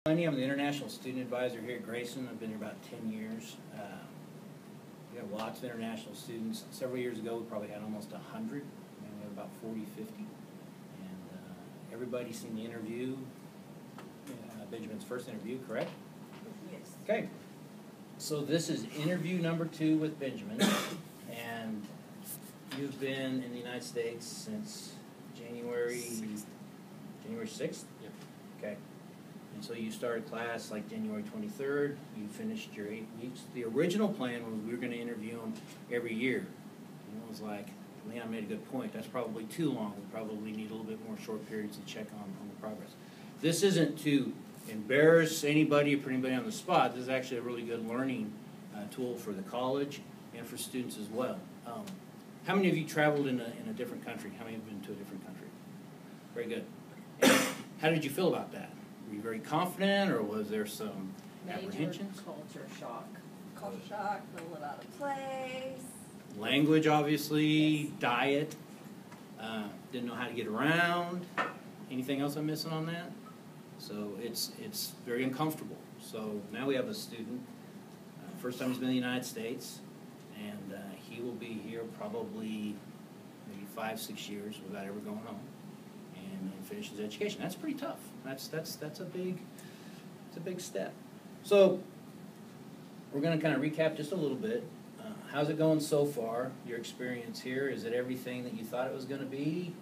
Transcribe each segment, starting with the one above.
I'm the International Student Advisor here at Grayson. I've been here about 10 years. We have lots of international students. Several years ago, we probably had almost 100. And we have about 40, 50. And everybody's seen the interview, Benjamin's first interview, correct? Yes. Okay. So this is interview number 2 with Benjamin. And you've been in the United States since January 6th? Yep. Okay. And so you started class like January 23rd. You finished your 8 weeks. The original plan was we were going to interview them every year. And it was like, Leon made a good point. That's probably too long. We probably need a little bit more short periods to check on the progress. This isn't to embarrass anybody or put anybody on the spot. This is actually a really good learning tool for the college and for students as well. How many of you traveled in a different country? How many have been to a different country? Very good. And how did you feel about that? Were you very confident, or was there some apprehensions? Culture shock. Culture shock, a little out of place. Language, obviously, Yes. diet, didn't know how to get around. Anything else I'm missing on that? So it's very uncomfortable. So now we have a student, first time he's been in the United States, and he will be here probably maybe 5, 6 years without ever going home. And finish his education. That's pretty tough. That's a big step. So we're going to kind of recap just a little bit. How's it going so far? Your experience here, is it everything that you thought it was going to be?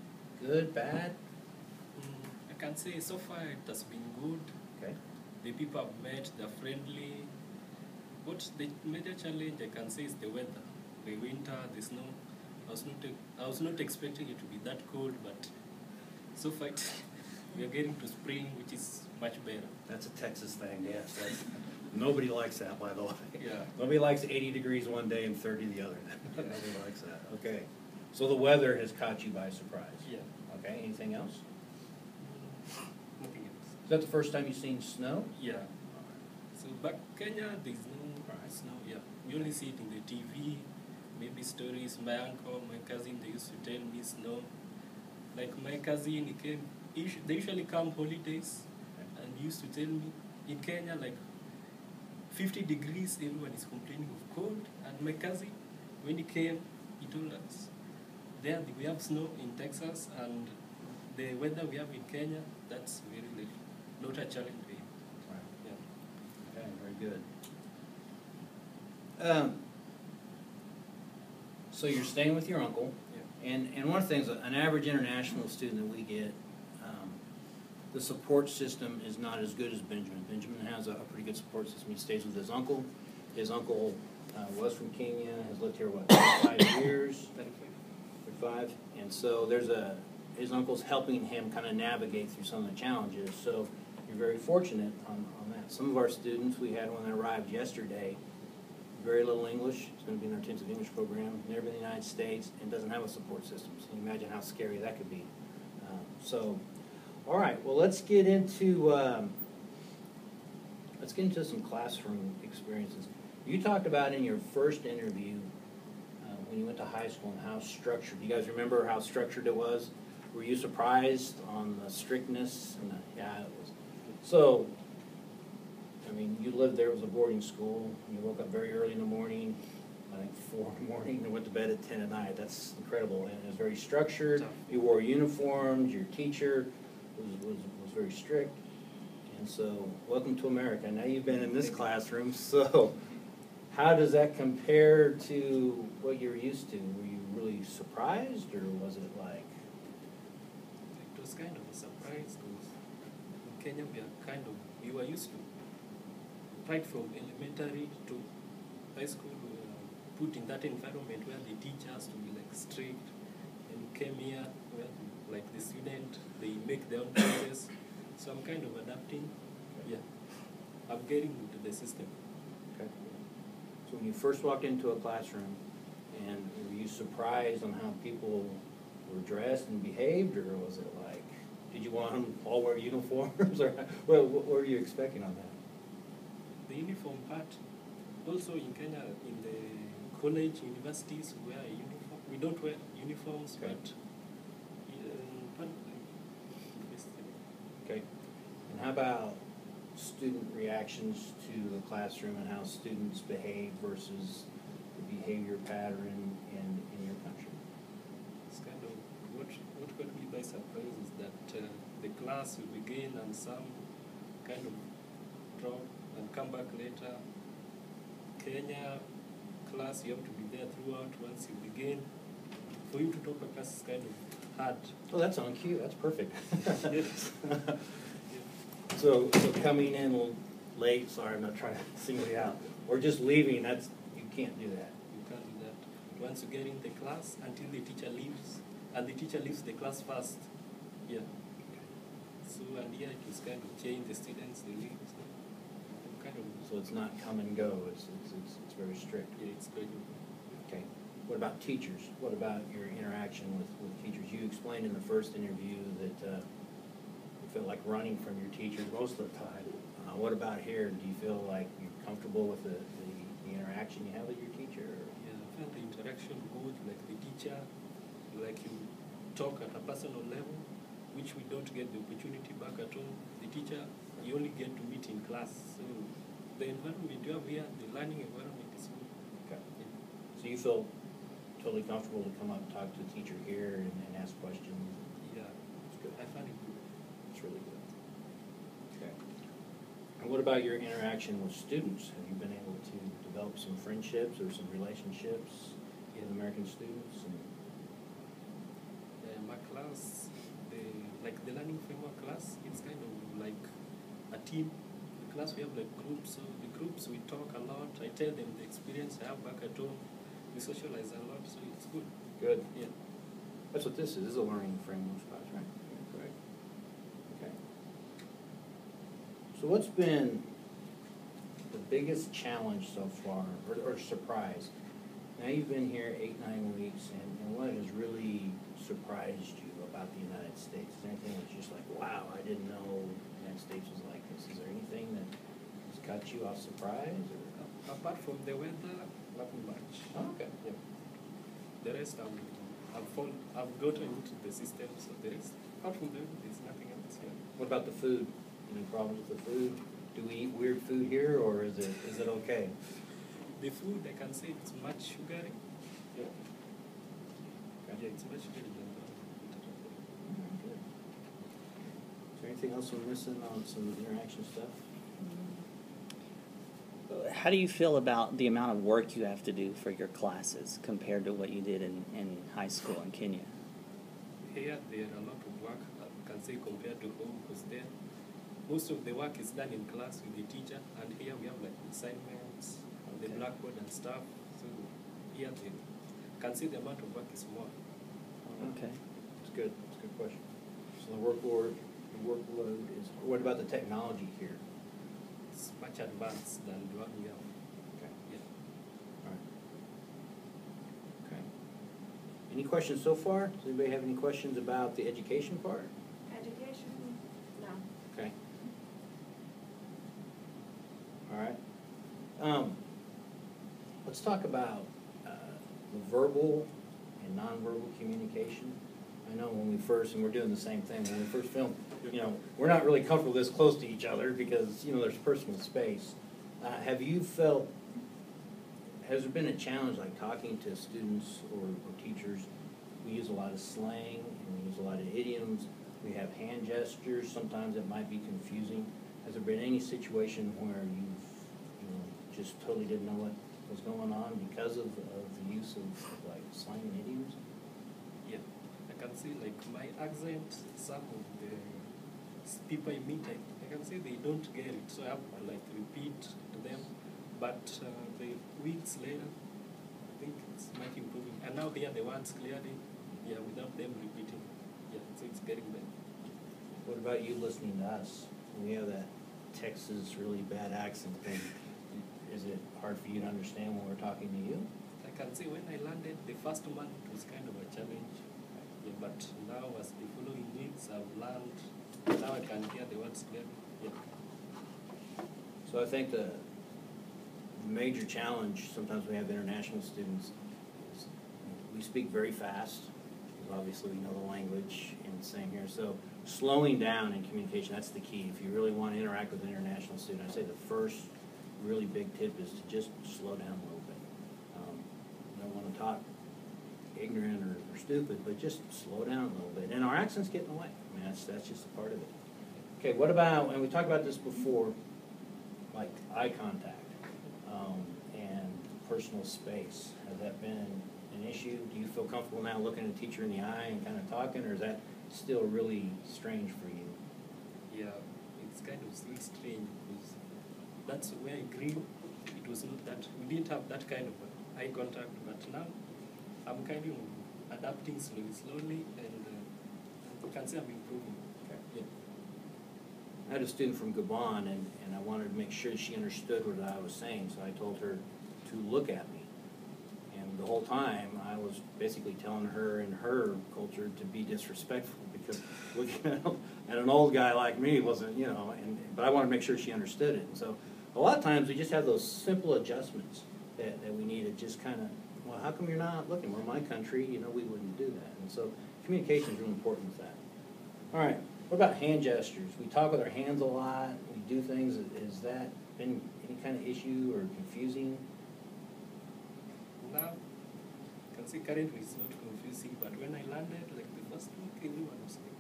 Good, bad? I can say so far it has been good. Okay. The people I've met, they're friendly. But the major challenge I can say is the weather. The winter, the snow. I was not expecting it to be that cold, but so far we are getting to spring, which is much better. That's a Texas thing, yes. Nobody likes that, by the way. Yeah. Nobody likes 80 degrees one day and 30 the other. Nobody likes that. Okay. So the weather has caught you by surprise. Yeah. Okay. Anything else? Nothing else. Is that the first time you've seen snow? Yeah. So back Kenya, there's no snow. Yeah. You only see it in the TV, maybe stories. My uncle, my cousin, they used to tell me snow. Like my cousin, he came. They usually come holidays, and he used to tell me in Kenya, like 50 degrees, everyone is complaining of cold. And my cousin, when he came, he told us, there we have snow in Texas, and the weather we have in Kenya, that's very little, not a challenge for him. Right. Yeah. Okay, very good. So you're staying with your uncle, Yeah. and one of the things, an average international student that we get, the support system is not as good as Benjamin. Benjamin has a pretty good support system. He stays with his uncle. His uncle was from Kenya, has lived here, 5 years? 35. And so his uncle's helping him kind of navigate through some of the challenges. So you're very fortunate on that. Some of our students, we had one that arrived yesterday, very little English. It's going to be in our intensive English program. Never been in the United States and doesn't have a support system. So you can imagine how scary that could be. All right. Well, let's get into some classroom experiences. You talked about in your first interview when you went to high school and how structured. You guys remember how structured it was? Were you surprised on the strictness? Yeah, it was. So, I mean, you lived there. It was a boarding school. You woke up very early in the morning. I think 4 in the morning, and went to bed at 10 at night. That's incredible. And it was very structured. You wore uniforms. Your teacher was very strict. And so, welcome to America. Now you've been in this classroom. So, how does that compare to what you're used to? Were you really surprised, or was it like? It was kind of a surprise because in Kenya we were used to, right from elementary to high school, we were put in that environment where they teach us to be like strict. And we came here where like the student, they make their own choices. So I'm kind of adapting. Yeah, I'm getting into the system. Okay. So when you first walked into a classroom, and were you surprised on how people were dressed and behaved, or was it like, did you want them all wear uniforms, or what were you expecting on that? The uniform part, also in Kenya, in the college, universities, we wear a uniform. We don't wear uniforms, Okay. but Okay. And how about student reactions to the classroom and how students behave versus the behavior pattern in your country? It's kind of what got me by surprise is that the class will begin and some kind of drop and come back later. Kenya class, you have to be there throughout once you begin. For you to top a class is kind of hard. Oh, that's on cue. That's perfect. Yes. So coming in late, sorry, I'm not trying to single you out, or just leaving, you can't do that. You can't do that. Once you get in the class until the teacher leaves, and the teacher leaves the class first. Yeah. So, and here it was kind of change the students, they leave. So, kind of. So it's not come and go. It's very strict. Yeah, it's good. Okay. What about teachers? What about your interaction with teachers? You explained in the first interview that you feel like running from your teachers most of the time. What about here? Do you feel like you're comfortable with the interaction you have with your teacher? Yeah, I felt the interaction good, like the teacher, like you talk at a personal level, which we don't get the opportunity back at home. The teacher, you only get to meet in class. So the environment you have here, the learning environment is good. Okay. Yeah. So you feel totally comfortable to come up and talk to a teacher here and ask questions? Yeah, That's good. I find it good. It's really good. Okay. And what about your interaction with students? Have you been able to develop some friendships or some relationships with American students? And My class, the learning framework class, it's kind of like a team. The class we have like groups, so the groups we talk a lot. I tell them the experience I have back at home. We socialize a lot, so it's good. good. Yeah. That's what this is. This is a learning framework class, right? Correct. Okay. So what's been the biggest challenge so far, or surprise? Now you've been here 8-9 weeks, and what has really surprised you about the United States? Is there anything that's just like, wow, I didn't know the United States was like this? Is there anything that has caught you off surprise? Or? Apart from the weather, nothing much. Oh, okay. Yeah. The rest I've gotten into the system, so the rest, apart from that, there's nothing else here. What about the food? Any problems with the food? Do we eat weird food here, or is it okay? The food, I can say it's much sugary. Yeah. Yeah, it's much sugary than Good. Is there anything else we're missing on some interaction stuff? How do you feel about the amount of work you have to do for your classes compared to what you did in high school in Kenya? Here, there are a lot of work, I can say, compared to home, because there, most of the work is done in class with the teacher, and here we have like assignments on the blackboard and stuff. So here, I can say the amount of work is more. Okay. It's good. It's a good question. So the workload is. What about the technology here? It's much advanced than the one we have. Okay. Yeah. All right. Okay. Any questions so far? Does anybody have any questions about the education part? Education? No. Okay. All right. Let's talk about the verbal and nonverbal communication. I know when we first, and we're doing the same thing, when we first filmed, we're not really comfortable this close to each other because, there's personal space. Have you felt, has there been a challenge like talking to students or teachers? We use a lot of slang and we use a lot of idioms. We have hand gestures. Sometimes it might be confusing. Has there been any situation where you've, just totally didn't know what was going on because of the use of like slang and idioms? Yeah. I can see like my accent, some of the people I meet, I can say they don't get it. So I have to like repeat to them. But the weeks later, I think it's much improving. And now they are the ones clearly, without them repeating. Yeah, so it's getting better. What about you listening to us? We have that Texas really bad accent thing. Is it hard for you to understand when we're talking to you? I can say when I landed, the first month it was kind of a challenge. Yeah, but now as the following weeks I've learned, now I can hear the words clearly. Yeah. So I think the major challenge sometimes we have international students is we speak very fast. because obviously we know the language and same here. So slowing down in communication, that's the key. If you really want to interact with an international student, I'd say the first really big tip is to just slow down a little bit. You don't want to talk ignorant or stupid, but just slow down a little bit. And our accents get in the way. I mean, that's just a part of it. Okay, what about, and we talked about this before, like eye contact and personal space. Has that been an issue? Do you feel comfortable now looking a teacher in the eye and kind of talking, or is that still really strange for you? Yeah, it's kind of still strange because that's where I grew. It was not that, we didn't have that kind of eye contact, but now I'm kind of adapting slowly, and you can say I'm improving. Okay. Yeah. I had a student from Gabon, and I wanted to make sure she understood what I was saying, so I told her to look at me. And the whole time, I was basically telling her in her culture to be disrespectful, because looking at an old guy like me wasn't, you know, but I wanted to make sure she understood it. And so a lot of times we just have those simple adjustments that we need to just kind of, well, how come you're not looking? We're in my country, you know, we wouldn't do that. And so communication is really important with that. All right, what about hand gestures? We talk with our hands a lot, we do things. Has that been any kind of issue or confusing? Now, you can see currently it's not confusing, but when I landed, like the first week, everyone was like,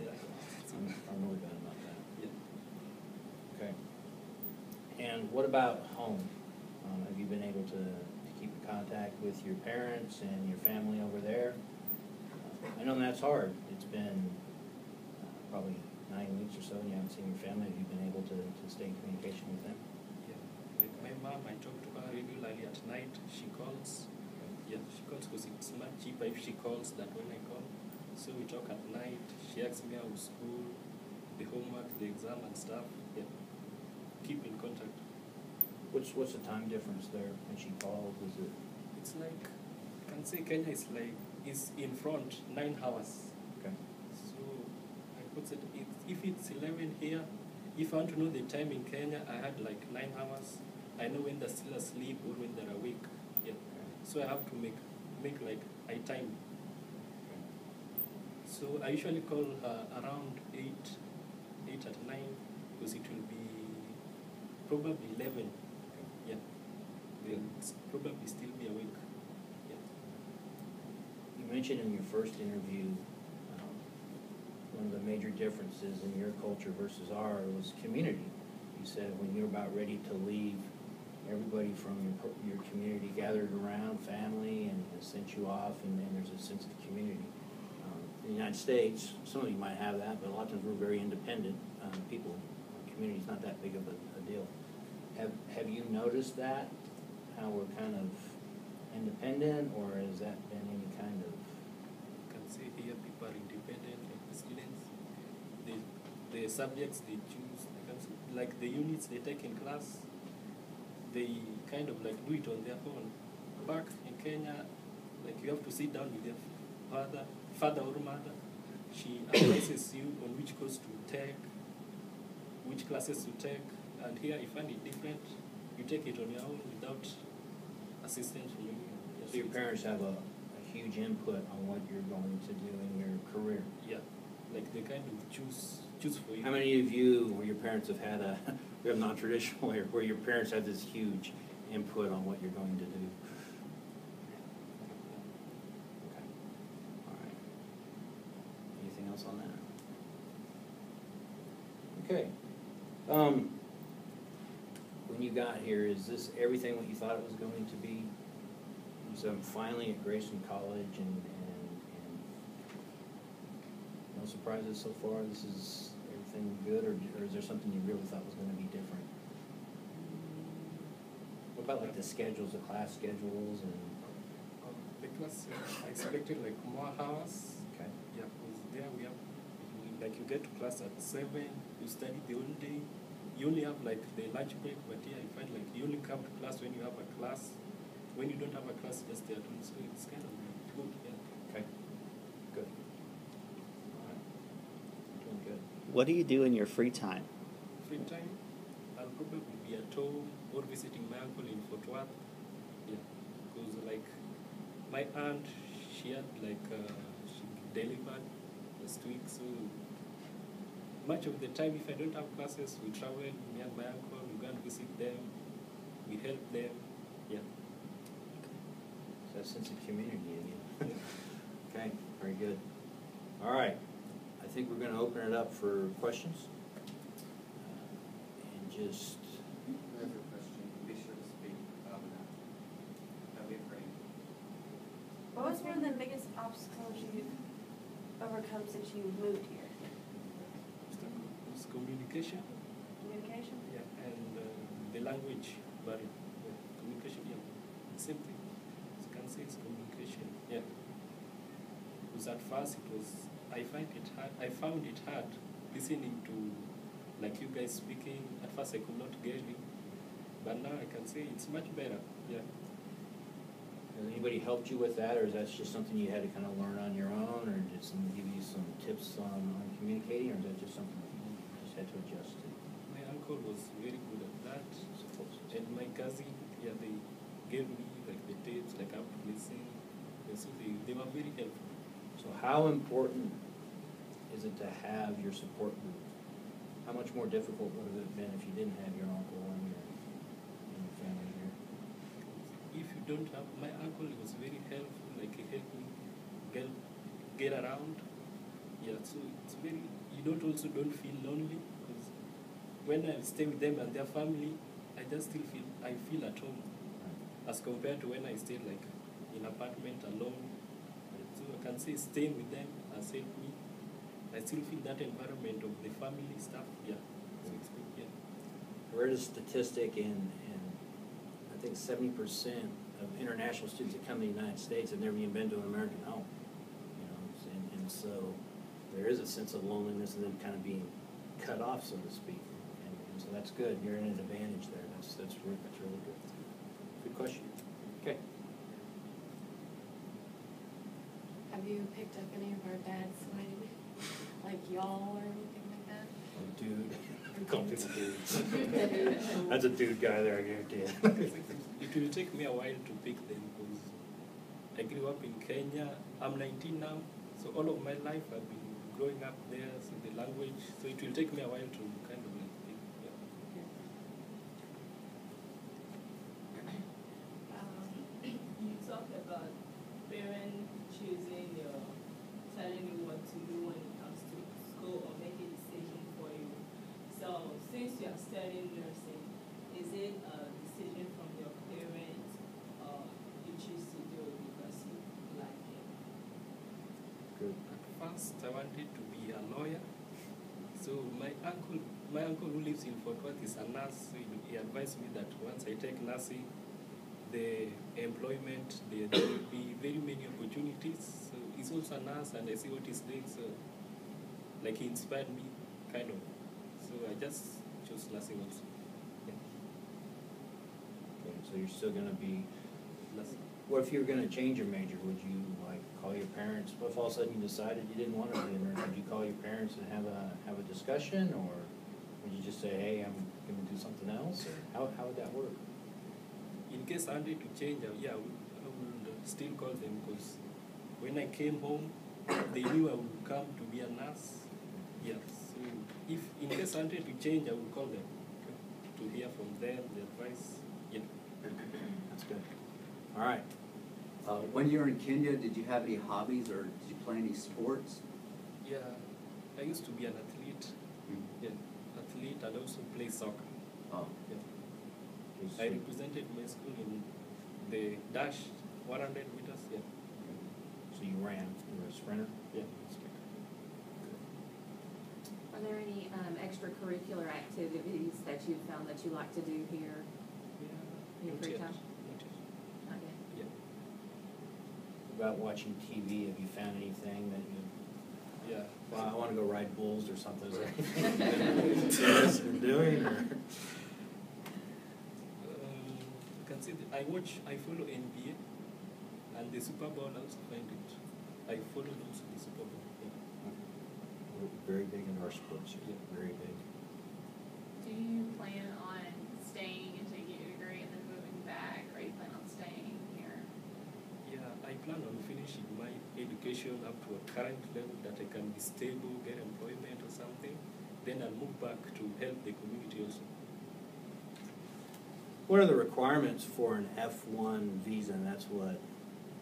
yeah. I'm really bad about that. Yeah. Okay. And what about home? Have you been able to keep in contact with your parents and your family over there? I know that's hard. It's been probably 9 weeks or so, and you haven't seen your family. Have you been able to stay in communication with them? Yeah. Like my mom, I talk to her regularly at night. She calls. Yeah, she calls because it's much cheaper if she calls than when I call. So we talk at night. She asks me how school, the homework, the exam and stuff. Yeah. Keep in contact. What's the time difference there when she calls? Is it? It's like, I can say Kenya is in front 9 hours. Okay. So I put it, if it's 11 here, if I want to know the time in Kenya, I had like 9 hours. I know when they're still asleep or when they're awake. Yeah. So I have to make like I time. So I usually call around 8 at 9, because it will be probably 11. Yeah. They'll probably still be awake. Yeah. You mentioned in your first interview one of the major differences in your culture versus ours was community. You said when you're about ready to leave, everybody from your community gathered around, family, and sent you off, and there's a sense of community. In the United States, some of you might have that, but a lot of times we're very independent people. Our community's not that big of a deal. Have you noticed that, how we're kind of independent, or has that been any kind of? You can see here people are independent, like the students. The subjects they choose, like the units they take in class, they kind of like do it on their own. Back in Kenya, like you have to sit down with your father or mother. She advises you on which course to take, which classes to take, and here you find it different. You take it on your own without assistance from you. So your parents have a huge input on what you're going to do in your career. Yeah, like they kind of choose for you. How many of you, where your parents have had we have non-traditional here, where your parents have this huge input on what you're going to do? Okay. All right. Anything else on that? Okay. When you got here, is this everything what you thought it was going to be? So I'm finally at Grayson College, and no surprises so far. This is everything good, or is there something you really thought was going to be different? What about like the schedules, the class schedules, and? The class, I expected like more hours. Okay. Yeah, because there we have, like you get to class at 7, you study the whole day. You only have like the lunch break, but here I find like you only come to class when you have a class. When you don't have a class, just stay at home. So it's kind of good, yeah. Okay. Good. All right. Doing good. What do you do in your free time? Free time, I'll probably be at home or visiting my uncle in Fort Worth. Yeah, because like my aunt, she had like she delivered last week, so much of the time if I don't have classes, we travel, me and my uncle, we go and visit them, we help them, yeah. So that sense of community again. Okay, very good. All right, I think we're going to open it up for questions. And just, Who has a question, be sure to speak loud enough. Don't be afraid. What was one of the biggest obstacles you've overcome since you moved here? It's communication, Communication? yeah, and the language barrier. Yeah. Communication, yeah, same thing. You can say it's communication, yeah. Because at first it was, I found it hard listening to like you guys speaking. At first I could not get it, but now I can say it's much better, yeah. has anybody helped you with that, or is that just something you had to kind of learn on your own, or did someone give you some tips on communicating, or is that just something that you just had to adjust to? My uncle was very good at that, and my cousin, yeah, they gave me like the tips, like how to listen, and so they were very helpful. So how important is it to have your support group? How much more difficult would it have been if you didn't have your uncle and your family here? If you don't have, my uncle was very helpful, like he helped me get around. Yeah, so it's very, you don't feel lonely, because when I stay with them and their family, I feel at home, as compared to when I stayed like in apartment alone. So I can say staying with them has helped me. I still feel that environment of the family stuff, yeah. So it's good, yeah. I read a statistic, and I think 70% of international students that come to the United States have never even been to an American home. You know, and so there is a sense of loneliness and then kind of being cut off, so to speak. And so that's good. You're in an advantage there. That's really good. Good question. Okay. Have you picked up any of our dad's slang, like y'all or anything like that? Oh, dude. Call people dude. That's a dude guy there, I guarantee you. It will take me a while to pick them, because I grew up in Kenya. I'm 19 now, so all of my life I've been growing up there, so the language, so it will take me a while to kind of like pick. Yeah. You talked about parents choosing telling you what to do when it comes to school or making a decision for you. So since you are studying nursing, is it a decision from your parents, or you choose to do it because you like it? Good. At first I wanted to be a lawyer, so my uncle who lives in Fort Worth is a nurse, so he advised me that once I take nursing, the employment, there will be very many opportunities. So he's also a nurse, and I see what he's doing, so like he inspired me, kind of. So I just chose nursing also. Yeah. Okay, so you're still going to be. Nursing. What if you were going to change your major? Would you like call your parents? What if all of a sudden you decided you didn't want to be a nurse? Would you call your parents and have a discussion, or would you just say, "Hey, I'm going to do something else"? Or how would that work? In case I wanted to change, I would still call them, because when I came home, they knew I would come to be a nurse. Yeah, so if in case I wanted to change, I would call them to hear from them, the advice. Yeah. That's good. All right. When you were in Kenya, did you have any hobbies or did you play any sports? Yeah, I used to be an athlete. Yeah, athlete, and also play soccer. Oh, Yeah. Okay, I so- represented my school in the dash 100 meters. Yeah. So you ran. You were a sprinter. Yeah. Are there any extracurricular activities that you found that you like to do here in your Not free yet. time? Not yet. Not yet. Yeah. About watching TV, have you found anything that you? Yeah. Well, I want to go ride bulls or something. Is there anything interested in doing? Or? You can see that I follow NBA, and the Super Bowl I also find it. I follow also the Super Bowl. Yeah. We're very big in our sports. Yeah, very big. Do you plan on staying until you get your degree and then moving back, or you plan on staying here? Yeah, I plan on finishing finishing my education up to a current level that I can be stable, get employment or something, then I'll move back to help the community also. What are the requirements for an F1 visa? And that's what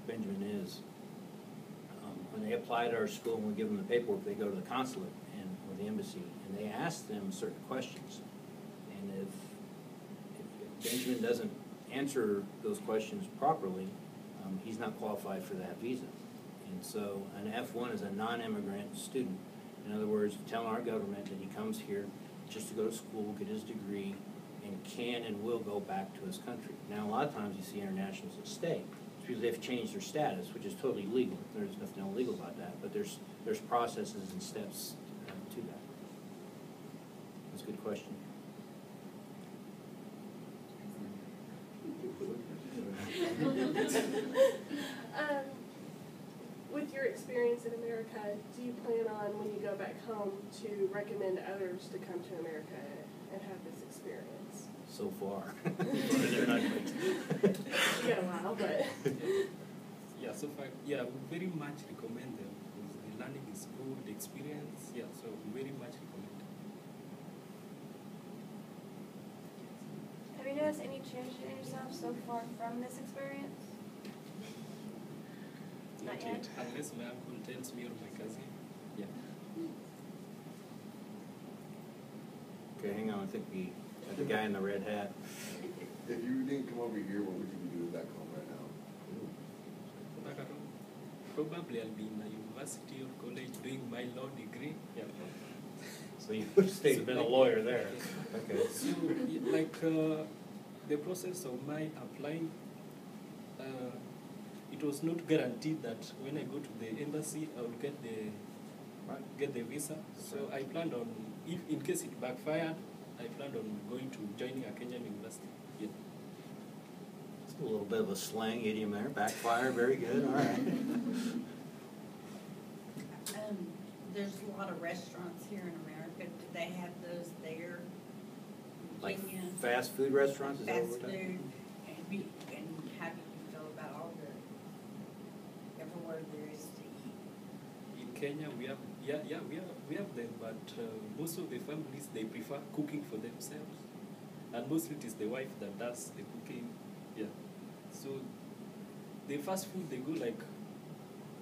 Benjamin is. When they apply to our school and we give them the paperwork, they go to the consulate and or the embassy, and they ask them certain questions. And if Benjamin doesn't answer those questions properly, he's not qualified for that visa. And so an F1 is a non-immigrant student. In other words, telling our government that he comes here just to go to school, get his degree, and can and will go back to his country. Now, a lot of times you see internationals that stay. It's because they've changed their status, which is totally legal. There's nothing illegal about that, but there's processes and steps to that. That's a good question. With your experience in America, do you plan on, when you go back home, to recommend others to come to America and have this experience? So far. You got a while, but... Yeah, so far, yeah, we very much recommend them because the learning is good, the experience, yeah, so we very much recommend them. Have you noticed any changes in yourself so far from this experience? Not Not yet. yet, unless my uncle tells me or my cousin. Yeah. Okay, hang on. I think we got the guy in the red hat. If you didn't come over here, what would you be doing back home right now? Back at home, probably I'll be in a university or college doing my law degree. Yeah. So you would stay been a lawyer there. Okay. So, like the process of my applying, it was not guaranteed that when I go to the embassy, I will get the visa. So I planned on, if in case it backfired, I planned on going to joining a Kenyan university. Yeah. It's a little bit of a slang idiom there. Backfire, very good. All right. There's a lot of restaurants here in America. Do they have those there? Like Kenya? fast food restaurants? Is that Fast what we're talking food. And how do you feel about all the, everywhere there is to eat? In Kenya, we have we have them, but most of the families they prefer cooking for themselves, and mostly it is the wife that does the cooking. Yeah, so the fast food they go like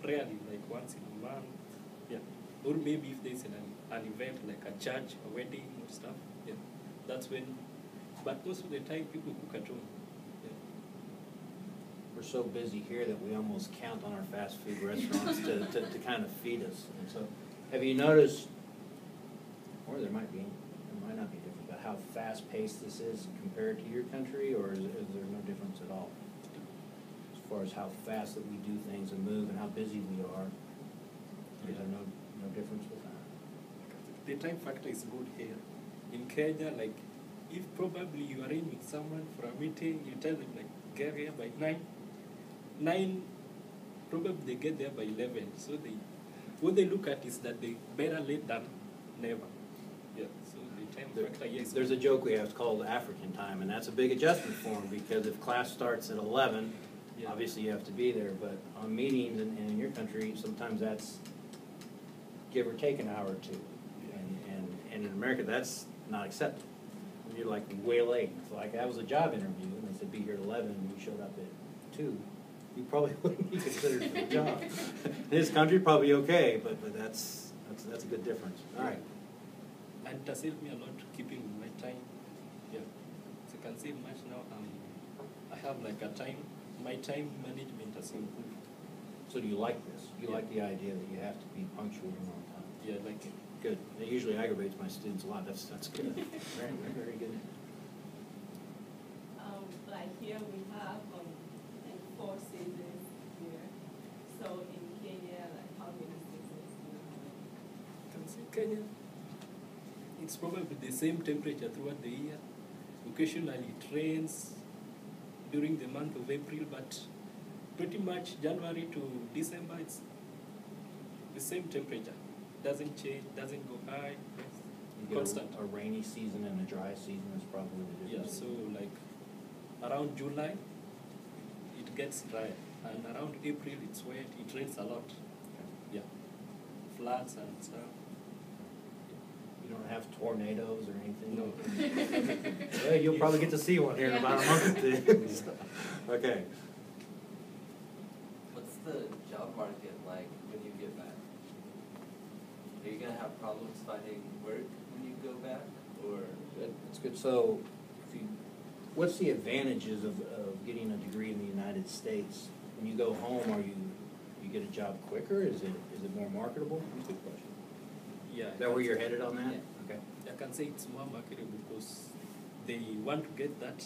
rarely, like once in a month. Yeah, or maybe if there's an event like a church, a wedding or stuff. Yeah, that's when. But most of the time, people cook at home. Yeah. We're so busy here that we almost count on our fast food restaurants to kind of feed us. And so, have you noticed, or there might not be different, but how fast-paced this is compared to your country, or is there no difference at all? As far as how fast that we do things and move and how busy we are, is there no difference with that? The time factor is good here. In Kenya, like, if probably you arrange with someone for a meeting, you tell them, like, get here by 9, probably they get there by 11. So what they look at is that they better late than never. Yeah, so the time factor, yes. There's a joke we have, it's called African time, and that's a big adjustment for them, because if class starts at 11, Yeah. obviously you have to be there, but on meetings and in your country, sometimes that's give or take an hour or two. And in America, that's not acceptable. You're like way late. It's like, that was a job interview, and they said be here at 11, and you showed up at 2. You probably wouldn't be considered for the job. In this country, probably okay, but that's a good difference. All right. And it has helped me a lot keeping my time. Yeah, so you can see much now. I have like my time management has improved. So do you like this? You Yeah. like the idea that you have to be punctual and on time? Yeah, like it. Good. It usually aggravates my students a lot. That's good. Very, very good. Like here we have like 4 seasons here. So in Kenya, like how many seasons do you have? Can see Kenya. It's probably the same temperature throughout the year. Occasionally it rains during the month of April, but pretty much January to December it's the same temperature. Doesn't change, doesn't go high. You get Constant. a rainy season and a dry season is probably the Yeah, difference. so like around July, it gets dry. And around April, it's wet. It rains a lot. Yeah, floods and stuff. You don't have tornadoes or anything? No. Well, you'll probably get to see one here in about a month or two. Okay. What's the job market like when you get back? Are you gonna have problems finding work when you go back, or? Good. That's good. So, what's the advantages of getting a degree in the United States? When you go home, you get a job quicker? Is it more marketable? Good question. Yeah. Is that where you're headed on that? Yeah. Okay. I can say it's more marketable because they want to get that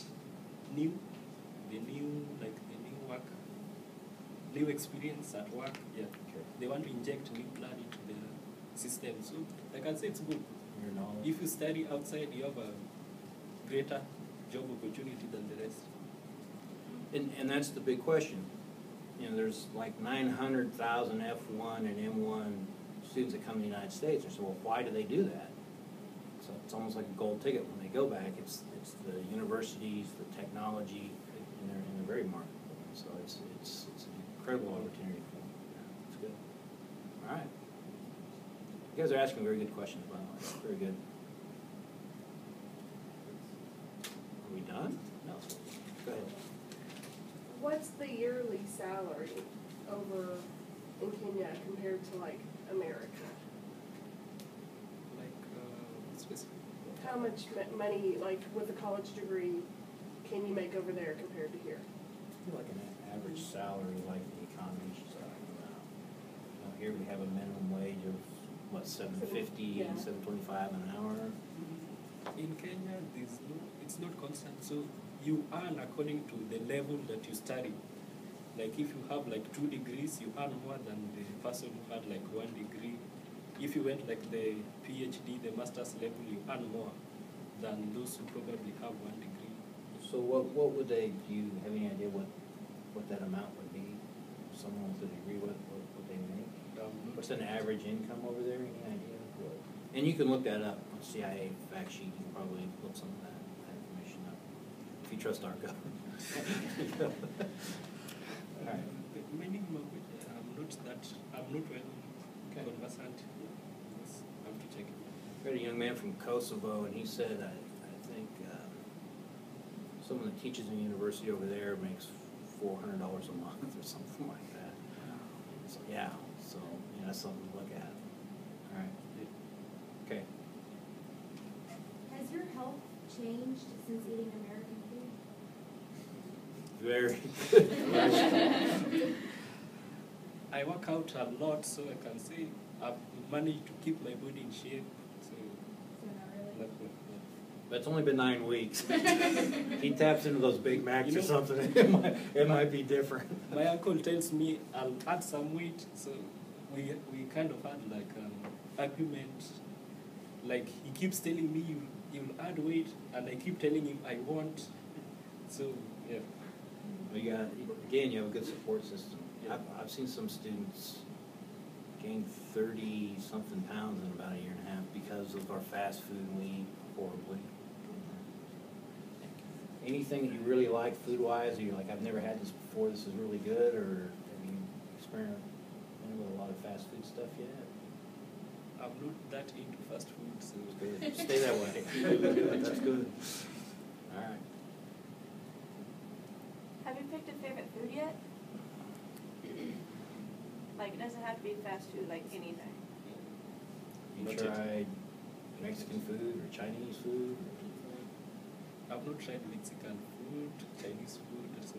new work, new experience at work. Yeah. Okay. They want to inject new blood into the system. So I can say it's good. Your knowledge. If you study outside, you have a greater job opportunity than the rest. And that's the big question. You know, there's like 900,000 F1 and M1 students that come to the United States. So, well, why do they do that? So it's almost like a gold ticket when they go back. It's the universities, the technology, and they're very marketable. So it's an incredible opportunity for them. Yeah, it's good. All right. You guys are asking very good questions, by the way. Very good. Are we done? No. Go ahead. What's the yearly salary over in Kenya compared to like America? Like specific. How much money, like with a college degree, can you make over there compared to here? I feel like an average salary, like the economy she's talking about. Here we have a minimum wage of what, $7.50 and $7.25 an hour. In Kenya, it's not constant. So you earn according to the level that you study. Like if you have like 2 degrees, you earn more than the person who had like 1 degree. If you went like the PhD, the master's level, you earn more than those who probably have 1 degree. So what would they, do you have any idea what that amount would be? Someone with a degree, what they make? What's an average income over there? Any idea? And you can look that up on CIA fact sheet. You can probably look some of that information up if you trust our government. All right. The minimum wage, I'm not well conversant. Yes, I have to check it. We had a young man from Kosovo, and he said, I think someone that teaches in university over there makes $400 a month or something like that. So yeah, that's something to look at. All right. Okay. Has your health changed since eating American food? Very good. I work out a lot, so I can say I've managed to keep my body in shape. So, So not really. But it's only been 9 weeks. He taps into those Big Macs or something. It might be different. My uncle tells me I'll add some weight, so we kind of had like an argument. Like he keeps telling me you'll add weight, and I keep telling him I won't. So yeah. Well, you have a good support system. Yeah. I've seen some students gain 30-something pounds in about a year and a half because of our fast food. We eat horribly. Anything that you really like food-wise, or you're like, I've never had this before, this is really good, or have you experimented with a lot of fast food stuff yet? I'm not that into fast food, so Good. Stay that way. That's good. All right. Have you picked a favorite food yet? Like, it doesn't have to be fast food, like anything. You Not yet. tried Mexican food or Chinese food? I've not tried Mexican food, Chinese food, so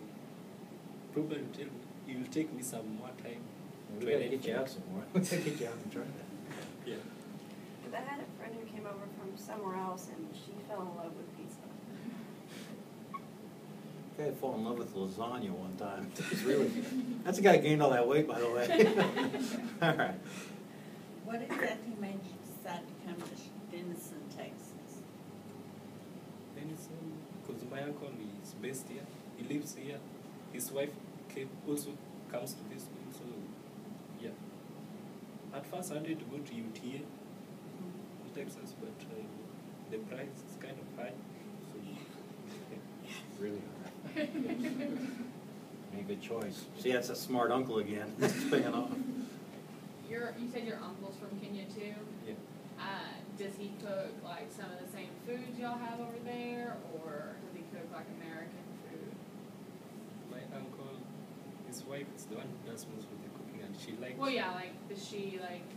probably it will take me some more time. We gotta get you out some more. We gotta get you out and try that. Yeah. Because I had a friend who came over from somewhere else and she fell in love with pizza. Guy fell in love with lasagna one time. It's really, that's the guy who gained all that weight, by the way. All right. What exactly made you decide to come to Denison, Texas? Denison, because my uncle is based here. He lives here. His wife also comes to this school, so yeah. At first I wanted to go to UTA in Texas, but the price is kind of high. So Really hard. Made a good choice. See, that's a smart uncle again. It's paying off. You said your uncle's from Kenya too? Yeah. Does he cook like some of the same foods y'all have over there, or does he cook like American food? My uncle, his wife is the one who does most of the cooking, and she likes. Well, yeah, like does she like?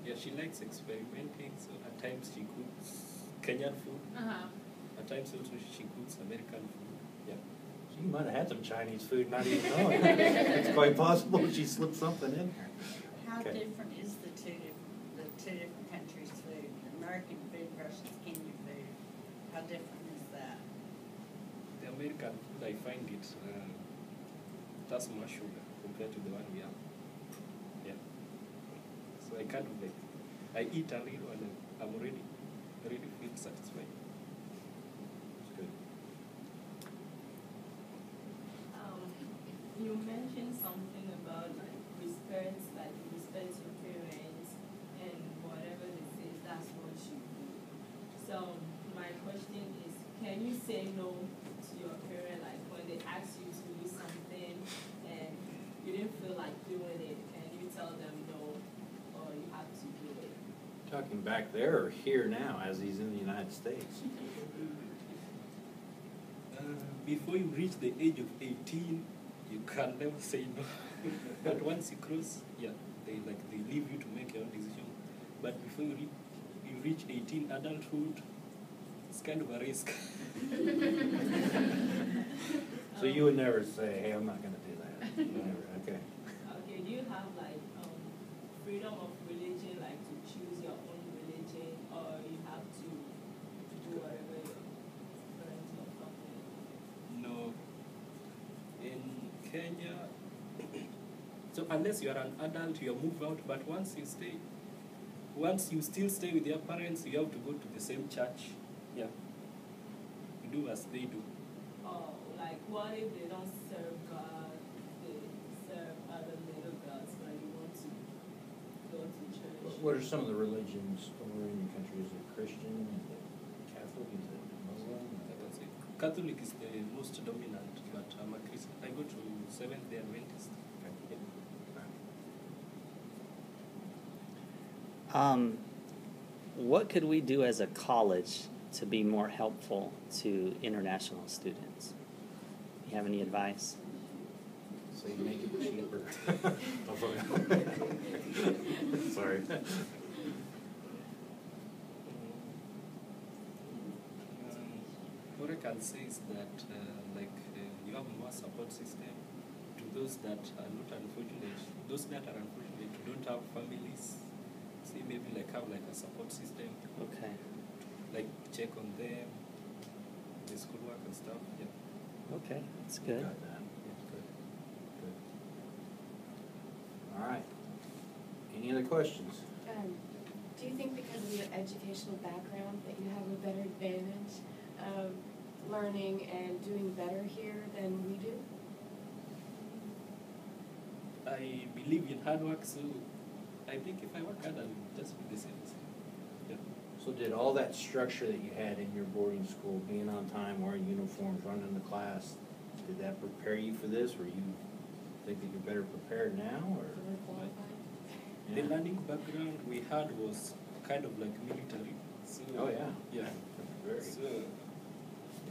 Yeah, she likes experimenting. So at times she cooks Kenyan food. At times also she cooks American food. Yeah. She might have had some Chinese food, not even knowing. It's quite possible she slipped something in there. How Okay. different is the two different countries' food? American food versus Kenyan food. How different is that? The American food, I find it that's more sugar compared to the one we have. Yeah. So I kind of like, I eat a little and I'm already feel satisfied. It's good. You mentioned something about like respect your parents and whatever they say, that's what you do. So my question is, can you say no to your parent, like when they ask you to do something and you didn't feel like doing it, can you tell them no, or you have to do it? Talking back there or here now as he's in the United States? Before you reach the age of 18, you can never say no. But once you cross, yeah, they leave you to make your own decision. But before you reach 18, adulthood, it's kind of a risk. So you would never say, hey, I'm not going to do that. Never. Okay. Okay, do you have like freedom of religion, like to choose your own religion, or you have to do whatever your parents or something? No. In Kenya, so unless you are an adult, you move out, but once you still stay with your parents, you have to go to the same church. Yeah. You do as they do. Oh, like what if they don't serve God, they serve other little gods, but you want to go to church? What are some of the religions over in your country? Is it Christian? Is it Catholic? Is it Muslim? Catholic is the most dominant, but I'm a Christian. I go to Seventh-day Adventist. What could we do as a college to be more helpful to international students? You have any advice? So you make it cheaper. Sorry. What I can say is that you have more support system to those that are not unfortunate. Those that are unfortunate who don't have families, say maybe have a support system. Okay. Like check on them, the schoolwork and stuff. Yeah. Okay, that's good. Got that. That's good. Good. All right. Any other questions? Do you think because of your educational background that you have a better advantage of learning and doing better here than we do? I believe in hard work, so I think if I work hard, I'll just be the same. Yeah. So did all that structure that you had in your boarding school, being on time, wearing uniforms, running the class, did that prepare you for this, or you think that you're better prepared now, or? We're qualified? The learning background we had was kind of like military. So, Oh, yeah. Yeah. Very. So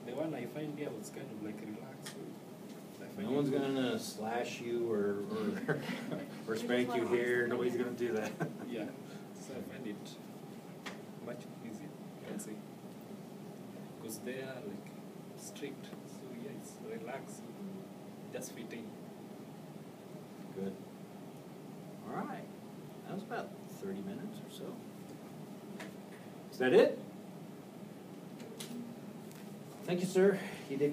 the one I find here was kind of like relaxed. So I find No one's gonna slash you or spank you here. Nobody's gonna do that. Yeah. So I find it much easier, I can say. Because they are strict. So yeah, it's relaxed. Just fit in. Good. All right. That was about 30 minutes or so. Is that it? Thank you, sir. You did